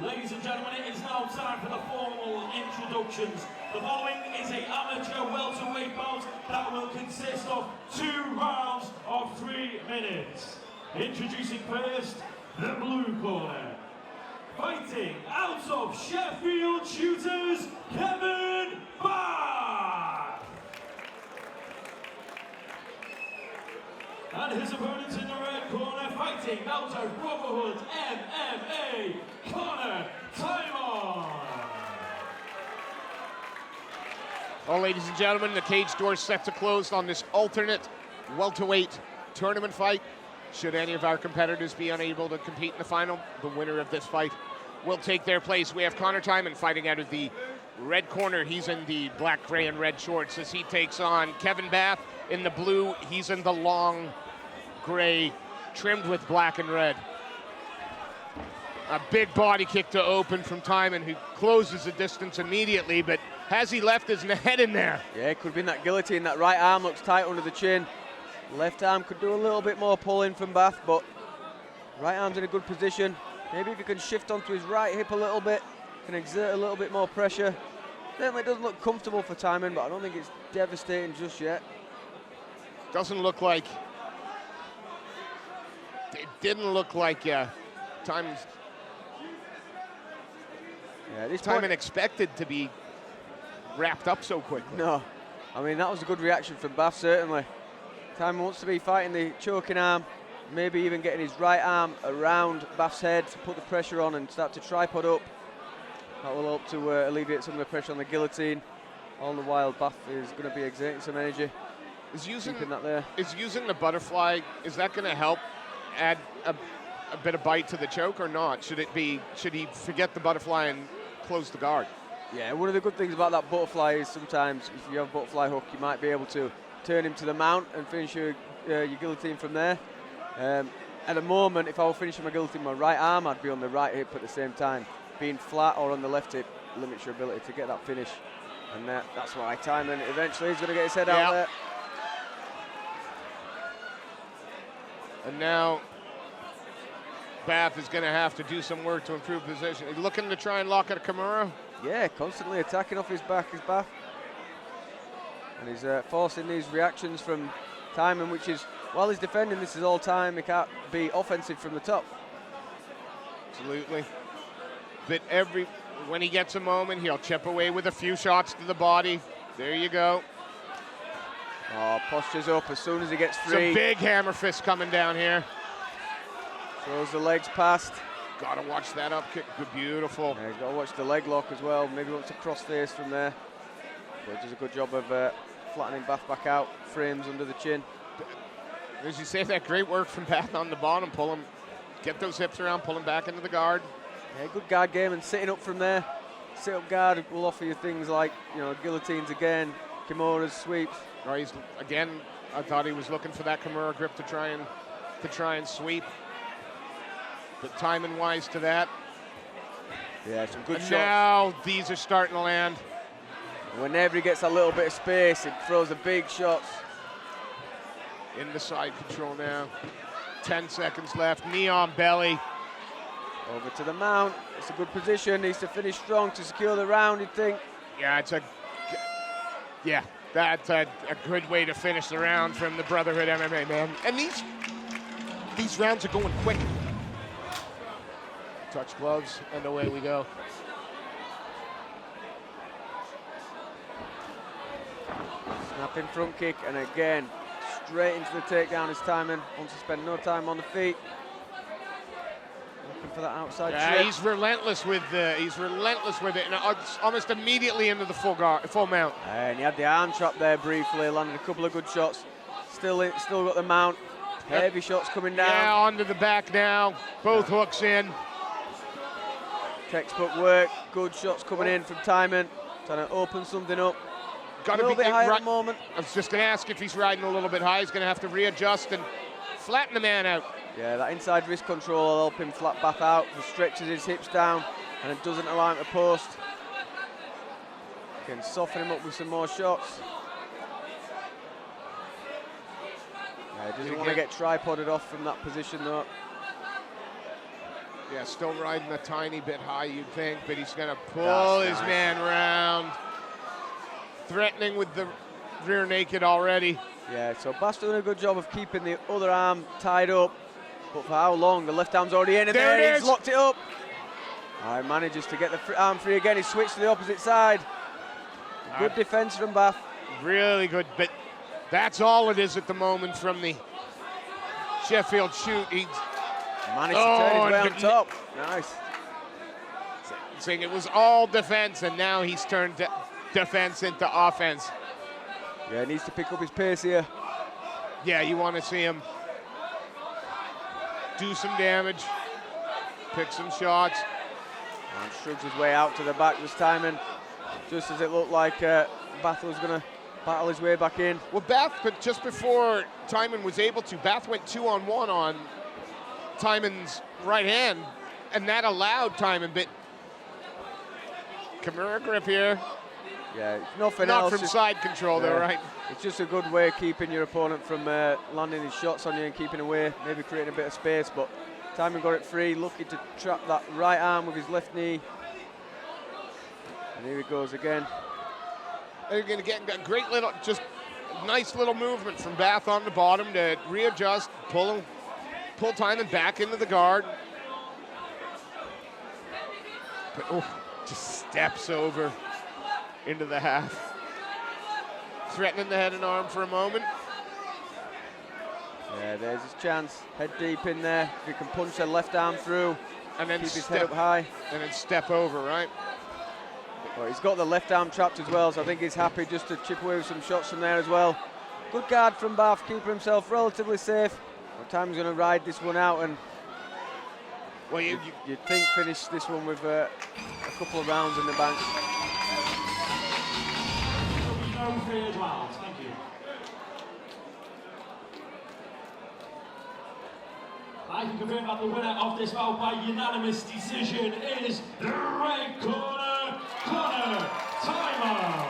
Ladies and gentlemen, it is now time for the formal introductions. The following is an amateur welterweight bout that will consist of 2 rounds of 3 minutes. Introducing first, the blue corner. Fighting out of Sheffield Shooters, Kevin Barth. And his opponents in the red corner, fighting out of Brotherhood, MMA, corner, Tymon. Well, ladies and gentlemen, the cage doors set to close on this alternate welterweight tournament fight. Should any of our competitors be unable to compete in the final, the winner of this fight will take their place. We have Connor Tymon fighting out of the red corner. He's in the black, gray, and red shorts as he takes on Kevin Barth in the blue. He's in the long gray, trimmed with black and red. A big body kick to open from Tymon, who closes the distance immediately, but has he left his head in there? Yeah, it could have been that guillotine. That right arm looks tight under the chin. Left arm could do a little bit more pulling from Barth, but right arm's in a good position. Maybe if he can shift onto his right hip a little bit, can exert a little bit more pressure. Certainly doesn't look comfortable for Tymon, but I don't think it's devastating just yet. Doesn't look like, it didn't look like Tymon expected to be wrapped up so quickly. No, I mean, that was a good reaction from Barth, certainly. Tymon wants to be fighting the choking arm, maybe even getting his right arm around Barth's head to put the pressure on and start to tripod up. That will help to alleviate some of the pressure on the guillotine. All the while, Barth is going to be exerting some energy. Is using the butterfly, is that going to help add a bit of bite to the choke or not? Should he forget the butterfly and close the guard? Yeah, one of the good things about that butterfly is sometimes if you have a butterfly hook, you might be able to turn him to the mount and finish your guillotine from there. At the moment, if I were finishing my guillotine with my right arm, I'd be on the right hip at the same time. Being flat or on the left hip limits your ability to get that finish. And that's why Tymon eventually is going to get his head out there. And now Barth is going to have to do some work to improve position. He's looking to try and lock at a Kimura. Yeah, constantly attacking off his back, his Barth. And he's forcing these reactions from Tymon, which is, while he's defending, this is all time. He can't be offensive from the top. Absolutely. But when he gets a moment, he'll chip away with a few shots to the body. There you go. Oh, postures up as soon as he gets free. Some big hammer fist coming down here. Throws the legs past. Got to watch that up kick. Good, beautiful. Yeah, he's got to watch the leg lock as well. Maybe wants to cross face from there. But does a good job of flattening Barth back out. Frames under the chin. As you say, that great work from Barth on the bottom. Get those hips around, pull him back into the guard. Yeah, good guard game and sitting up from there. Sit up guard will offer you things like, guillotines again, kimuras, sweeps. Right, again, I thought he was looking for that Kimura grip to try and sweep. But Tymon wise to that. Yeah, some good shots. Now these are starting to land. Whenever he gets a little bit of space, he throws the big shots. In the side control now. 10 seconds left, knee on belly. Over to the mount, it's a good position, needs to finish strong to secure the round, you'd think. Yeah, that's a good way to finish the round from the Brotherhood MMA, man. And these rounds are going quick. Touch gloves, and away we go. Snapping front kick, and again, straight into the takedown as Tymon wants to spend no time on the feet. Looking for that outside trip. He's relentless with it, and almost immediately into the full mount. And he had the arm trap there briefly, landed a couple of good shots. Still got the mount. Heavy shots coming down. Yeah, onto the back now. Both hooks in. Textbook work. Good shots coming in from Tymon. Trying to open something up. Got a little bit high at the moment. I was just going to ask if he's riding a little bit high. He's going to have to readjust and flatten the man out. Yeah, that inside wrist control will help him flat Barth out. He stretches his hips down and it doesn't allow him to post. Can soften him up with some more shots. Yeah, he doesn't want to get tripoded off from that position though. Yeah, still riding a tiny bit high, you'd think, but he's going to pull his man around. Threatening with the rear naked already. Yeah, so Barth's doing a good job of keeping the other arm tied up. But for how long? The left arm's already in, and there he's locked it up. Manages to get the arm free again. He switched to the opposite side. Good defense from Barth. Really good, but that's all it is at the moment from the Sheffield shoot. He's managed to turn his way on top. Nice. Saying it was all defense, and now he's turned defense into offense. Yeah, he needs to pick up his pace here. Yeah, you want to see him do some damage, pick some shots. And shrugs his way out to the back this time, and just as it looked like Barth was going to battle his way back in. Well, but just before Tymon was able to, Barth went 2-on-1 on Tymon's right hand, and that allowed Tymon, but Kimura grip here. Yeah, nothing else. Not from side control though, right? It's just a good way of keeping your opponent from landing his shots on you and keeping away, maybe creating a bit of space, but Tymon got it free, looking to trap that right arm with his left knee. And here he goes again. They're going to get a great little, just nice little movement from Barth on the bottom to readjust, pull Tymon back into the guard. But, just steps over into the half. Threatening the head and arm for a moment. Yeah, there's his chance. Head deep in there. If he can punch the left arm through and then keep his head up high. And then step over, right? Well, he's got the left arm trapped as well, so I think he's happy just to chip away with some shots from there as well. Good guard from Barth, keeping himself relatively safe. Timon's going to ride this one out, and well, you'd think finish this one with a couple of rounds in the bank. Thank you. I can confirm that the winner of this bout by unanimous decision is the red corner, Tymon.